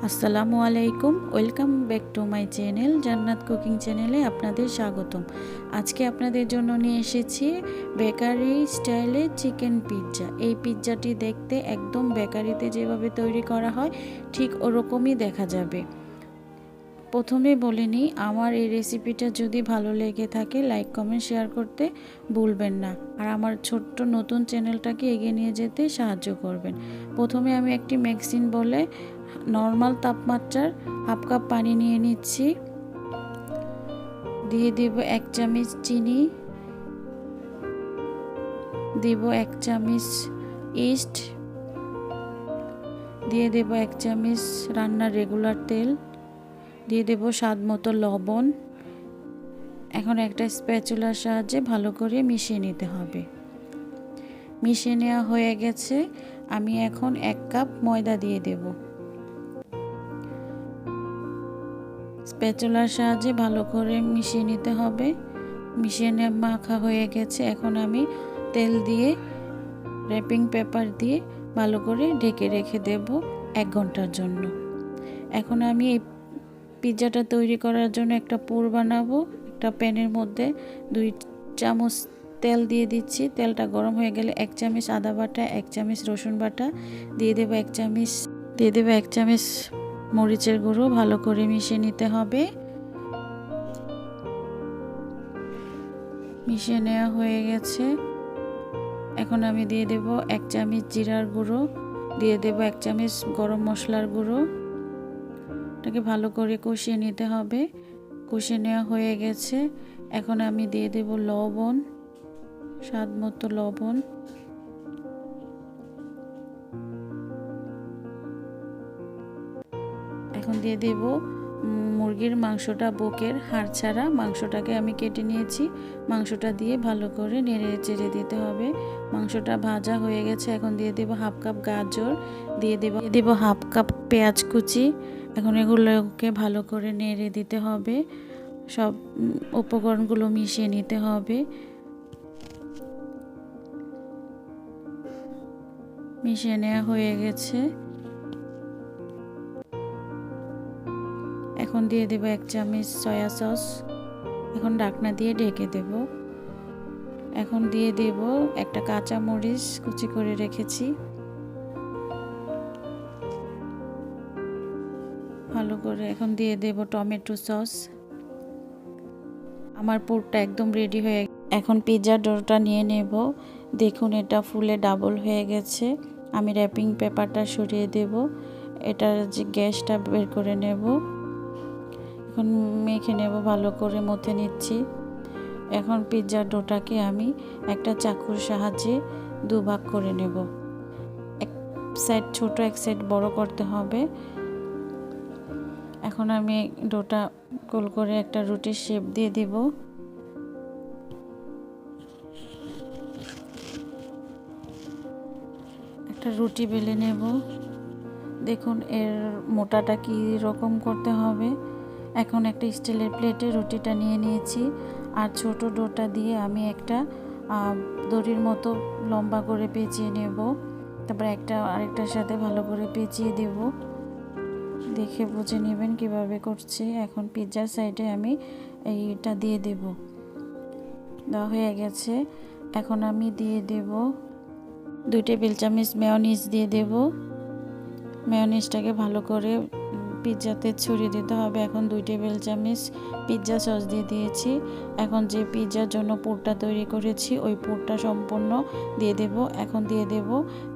আসসালামু আলাইকুম, welcome back to my channel জান্নাত কুকিং চ্যানেলে আপনাদের স্বাগতম। আজকে আপনাদের জন্য নিয়ে এসেছি বেকারি স্টাইলে চিকেন পিৎজা। এই পিৎজাটি দেখতে একদম বেকারিতে যেভাবে তৈরি করা হয় ঠিক ওরকমই দেখা যাবে। প্রথমে বলে নিই, আমার এই রেসিপিটা যদি ভালো লেগে থাকে লাইক কমেন্ট শেয়ার করতে ভুলবেন না, আর আমার ছোট্ট নতুন চ্যানেলটাকে এগিয়ে নিয়ে যেতে সাহায্য করবেন। প্রথমে আমি একটি মিক্সিং বলে নর্মাল তাপমাত্রার হাফ কাপ পানি নিয়ে নিচ্ছি। দিয়ে দেব 1 চামচ চিনি, দেব 1 চামচ ইস্ট, দিয়ে দেব 1 চামচ রান্নার রেগুলার তেল, দিয়ে দেব স্বাদ মতো লবণ। এখন একটা স্প্যাচুলার সাহায্যে ভালো করে মিশিয়ে নিতে হবে। মিশিয়ে নেওয়া হয়ে গেছে। আমি এখন 1 কাপ ময়দা দিয়ে দেব। স্প্যাচুলার সাহায্যে ভালো করে মিশিয়ে নিতে হবে। মিশিয়ে মাখা হয়ে গেছে। এখন আমি তেল দিয়ে র্যাপিং পেপার দিয়ে ভালো করে ঢেকে রেখে দেব 1 ঘন্টার জন্য। এখন আমি এই পিৎজাটা তৈরি করার জন্য একটা পুর বানাবো। একটা প্যানের মধ্যে 2 চামচ তেল দিয়ে দিচ্ছি। তেলটা গরম হয়ে গেলে 1 চামচ আদা বাটা, 1 চামচ রসুন বাটা দিয়ে দেব, 1 চামচ মরিচের গুঁড়ো। ভালো করে মিশিয়ে নিতে হবে। মিশিয়ে নেওয়া হয়ে গেছে। এখন আমি দিয়ে দেব 1 চামচ জিরার গুঁড়ো, দিয়ে দেব 1 চামচ গরম মশলার গুঁড়ো। এটাকে ভালো করে কষিয়ে নিতে হবে। কষিয়ে নেওয়া হয়ে গেছে। এখন আমি দিয়ে দেব লবণ, স্বাদ মতো লবণ। এখন দিয়ে দেব মুরগির মাংসটা, বুকের হাড় ছাড়া মাংসটাকে আমি কেটে নিয়েছি। মাংসটা দিয়ে ভালো করে নেড়ে চেড়ে দিতে হবে। মাংসটা ভাজা হয়ে গেছে। এখন দিয়ে দেব হাফ কাপ গাজর, দিয়ে দেব হাফ কাপ পেঁয়াজ কুচি। এখন এগুলোকে ভালো করে নেড়ে দিতে হবে। সব উপকরণগুলো মিশিয়ে নিতে হবে। মিশিয়ে নেওয়া হয়ে গেছে। এখন দিয়ে দেব 1 চামচ সয়া সস। এখন ঢাকনা দিয়ে ঢেকে দেব। এখন দিয়ে দেব একটা কাঁচা মরিচ কুচি করে রেখেছি। ভালো করে এখন দিয়ে দেব টমেটো সস। আমার পুরটা একদম রেডি হয়ে গেছে। এখন পিৎজার ডোটা নিয়ে নেব। দেখুন এটা ফুলে ডাবল হয়ে গেছে। আমি র্যাপিং পেপারটা সরিয়ে দেব। এটার যে গ্যাসটা বের করে নেব। এখন মেখে নেব, ভালো করে মথে নিচ্ছি। এখন পিৎজার ডোটাকে আমি একটা চাকুর সাহায্যে 2 ভাগ করে নেব। এক সাইড ছোট, এক সাইড বড় করতে হবে। এখন আমি ডোটা গোল করে একটা রুটির শেপ দিয়ে দিব। একটা রুটি বেলে নেব। দেখুন এর মোটাটা কি রকম করতে হবে। এখন একটা স্টিলের প্লেটে রুটিটা নিয়ে নিয়েছি, আর ছোট ডোটা দিয়ে আমি একটা দড়ির মতো লম্বা করে পেঁচিয়ে নেব। তারপর আরেকটার সাথে ভালো করে পেঁচিয়ে দেব। দেখে বুঝে নেবেন কিভাবে করছি। এখন পিৎজার সাইডে আমি এইটা দিয়ে দেব। দেওয়া হয়ে গেছে। এখন আমি দিয়ে দেব 2 টেবিল চামচ মেয়োনিজ দিয়ে দেব। মেয়োনিজটাকে ভালো করে পিৎজাতে ছড়িয়ে দিতে হবে। এখন 2 টেবিল চামচ পিৎজা সস দিয়ে দিয়েছি। এখন যে পিৎজার জন্য পুরটা তৈরি করেছি ওই পুরটা সম্পূর্ণ দিয়ে দেব। এখন দিয়ে দেব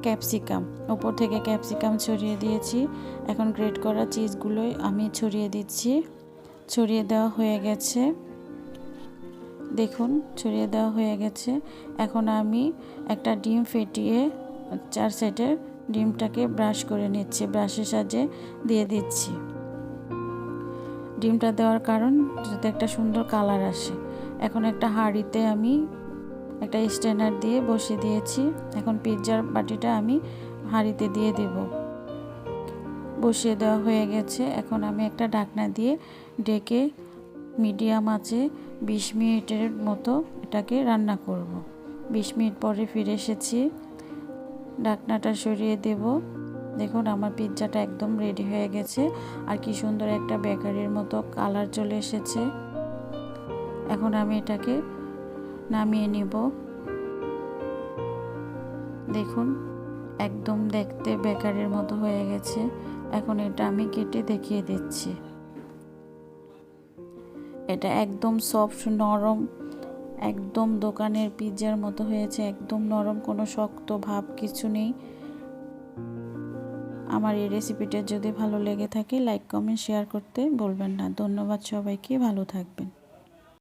ক্যাপসিকাম। উপর থেকে ক্যাপসিকাম ছড়িয়ে দিয়েছি। এখন গ্রেট করা চিজগুলোই আমি ছড়িয়ে দিচ্ছি। ছড়িয়ে দেওয়া হয়ে গেছে। দেখুন ছড়িয়ে দেওয়া হয়ে গেছে। এখন আমি একটা ডিম ফেটিয়ে 4 সাইডের ডিমটাকে ব্রাশ করে নিচ্ছি। ব্রাশের সাহায্যে দিয়ে দিচ্ছি। ডিমটা দেওয়ার কারণ যাতে একটা সুন্দর কালার আসে। এখন একটা হাঁড়িতে আমি একটা স্ট্যান্ডার দিয়ে বসিয়ে দিয়েছি। এখন পিৎজার বাটিটা আমি হাঁড়িতে দিয়ে দেব। বসিয়ে দেওয়া হয়ে গেছে। এখন আমি একটা ঢাকনা দিয়ে ঢেকে মিডিয়াম আঁচে 20 মিনিটের মতো এটাকে রান্না করব। 20 মিনিট পরে ফিরে এসেছি। ঢাকনাটা সরিয়ে দেব। দেখুন আমার পিৎজাটা একদম রেডি হয়ে গেছে, আর কি সুন্দর একটা বেকারির মতো কালার চলে এসেছে। এখন আমি এটাকে নামিয়ে নিব। দেখুন একদম দেখতে বেকারির মতো হয়ে গেছে। এখন এটা আমি কেটে দেখিয়ে দিচ্ছি। এটা একদম সফট নরম, একদম দোকানের পিৎজার মতো হয়েছে, একদম নরম, কোনো শক্ত ভাব কিছু নেই। আমার এই রেসিপিটা যদি ভালো লেগে থাকে লাইক কমেন্ট শেয়ার করতে ভুলবেন না। ধন্যবাদ সবাইকে, ভালো থাকবেন।